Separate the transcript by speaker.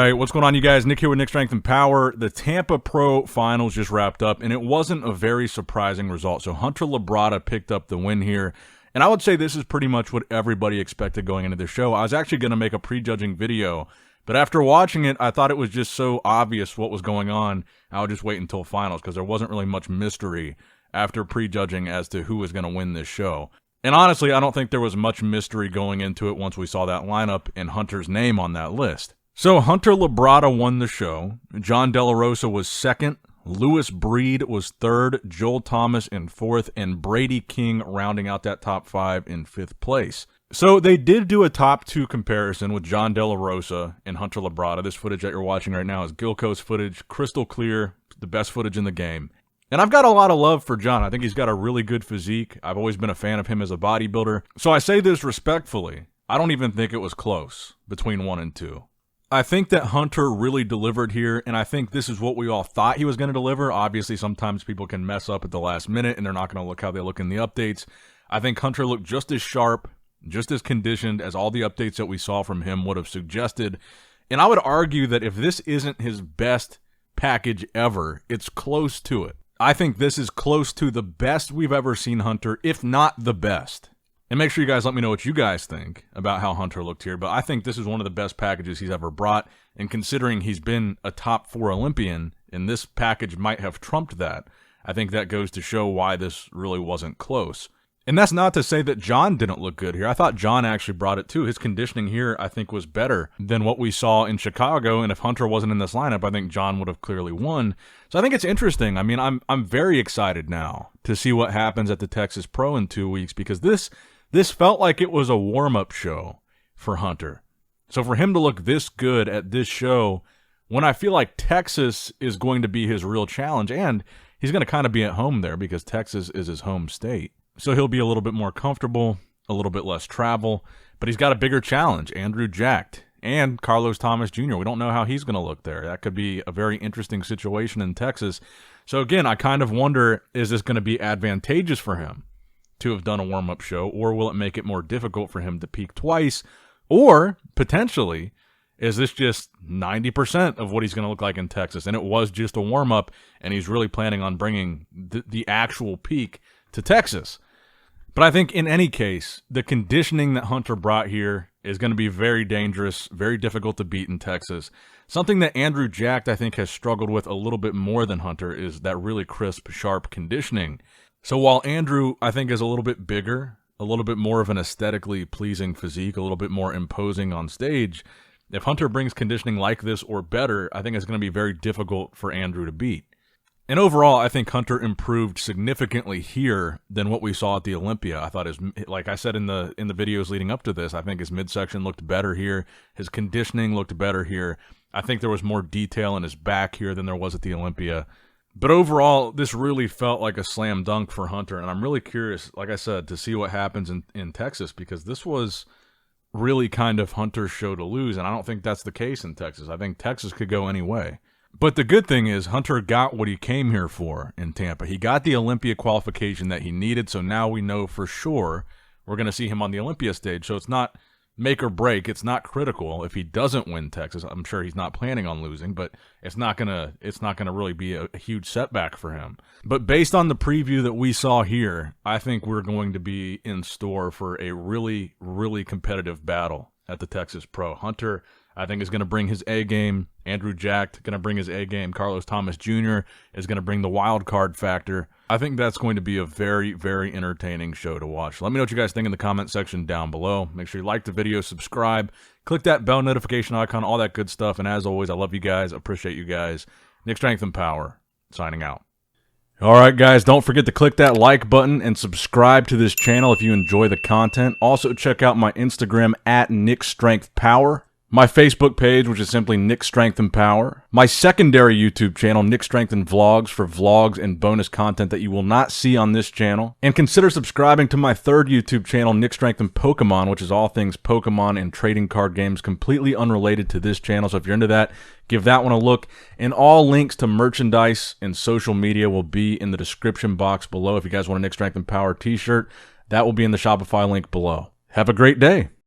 Speaker 1: right, what's going on, you guys? Nick here with Nick Strength and Power. The Tampa Pro Finals just wrapped up, and it wasn't a very surprising result. So Hunter Labrada picked up the win here, and I would say this is pretty much what everybody expected going into the show. I was actually going to make a prejudging video, but after watching it, I thought it was just so obvious what was going on, I would just wait until finals because there wasn't really much mystery after prejudging as to who was going to win this show. And honestly, I don't think there was much mystery going into it once we saw that lineup and Hunter's name on that list. So Hunter Labrada won the show. John De La Rosa was second. Lewis Breed was third. Joel Thomas in fourth. And Brady King rounding out that top five in fifth place. So they did do a top two comparison with John De La Rosa and Hunter Labrada. This footage that you're watching right now is Gilco's footage. Crystal clear. The best footage in the game. And I've got a lot of love for John. I think he's got a really good physique. I've always been a fan of him as a bodybuilder. So I say this respectfully. I don't even think it was close between 1 and 2. I think that Hunter really delivered here, and I think this is what we all thought he was going to deliver. Obviously, sometimes people can mess up at the last minute, and they're not going to look how they look in the updates. I think Hunter looked just as sharp, just as conditioned as all the updates that we saw from him would have suggested. And I would argue that if this isn't his best package ever, it's close to it. I think this is close to the best we've ever seen Hunter, if not the best. And make sure you guys let me know what you guys think about how Hunter looked here. But I think this is one of the best packages he's ever brought. And considering he's been a top 4 Olympian, and this package might have trumped that, I think that goes to show why this really wasn't close. And that's not to say that John didn't look good here. I thought John actually brought it too. His conditioning here, I think, was better than what we saw in Chicago. And if Hunter wasn't in this lineup, I think John would have clearly won. So I think it's interesting. I mean, I'm very excited now to see what happens at the Texas Pro in 2 weeks, because this felt like it was a warm-up show for Hunter. So for him to look this good at this show, when I feel like Texas is going to be his real challenge, and he's going to kind of be at home there because Texas is his home state. So he'll be a little bit more comfortable, a little bit less travel, but he's got a bigger challenge, Andrew Jacked, and Carlos Thomas Jr. We don't know how he's going to look there. That could be a very interesting situation in Texas. So again, I kind of wonder, is this going to be advantageous for him to have done a warm-up show, or will it make it more difficult for him to peak twice? Or, potentially, is this just 90% of what he's going to look like in Texas, and it was just a warm-up, and he's really planning on bringing the actual peak to Texas? But I think in any case, the conditioning that Hunter brought here is going to be very dangerous, very difficult to beat in Texas. Something that Andrew Jacked, I think, has struggled with a little bit more than Hunter is that really crisp, sharp conditioning. So while Andrew, I think, is a little bit bigger, a little bit more of an aesthetically pleasing physique, a little bit more imposing on stage, if Hunter brings conditioning like this or better, I think it's going to be very difficult for Andrew to beat. And overall, I think Hunter improved significantly here than what we saw at the Olympia. I thought like I said in the videos leading up to this, I think his midsection looked better here. His conditioning looked better here. I think there was more detail in his back here than there was at the Olympia. But overall, this really felt like a slam dunk for Hunter, and I'm really curious, like I said, to see what happens in Texas, because this was really kind of Hunter's show to lose, and I don't think that's the case in Texas. I think Texas could go any way. But the good thing is Hunter got what he came here for in Tampa. He got the Olympia qualification that he needed, so now we know for sure we're going to see him on the Olympia stage. So it's not make or break. It's not critical if he doesn't win Texas. I'm sure he's not planning on losing, but it's not gonna really be a huge setback for him. But based on the preview that we saw here, I think we're going to be in store for a really, really competitive battle at the Texas Pro. Hunter, I think, is going to bring his A game. Andrew Jacked going to bring his A game. Carlos Thomas Jr. is going to bring the wild card factor. I think that's going to be a very, very entertaining show to watch. Let me know what you guys think in the comment section down below. Make sure you like the video, subscribe, click that bell notification icon, all that good stuff. And as always, I love you guys. Appreciate you guys. Nick Strength and Power, signing out. All right, guys, don't forget to click that like button and subscribe to this channel if you enjoy the content. Also, check out my Instagram at Nick Strength Power. My Facebook page, which is simply Nick Strength and Power. My secondary YouTube channel, Nick Strength and Vlogs, for vlogs and bonus content that you will not see on this channel. And consider subscribing to my third YouTube channel, Nick Strength and Pokemon, which is all things Pokemon and trading card games, completely unrelated to this channel. So if you're into that, give that one a look. And all links to merchandise and social media will be in the description box below. If you guys want a Nick Strength and Power t-shirt, that will be in the Shopify link below. Have a great day.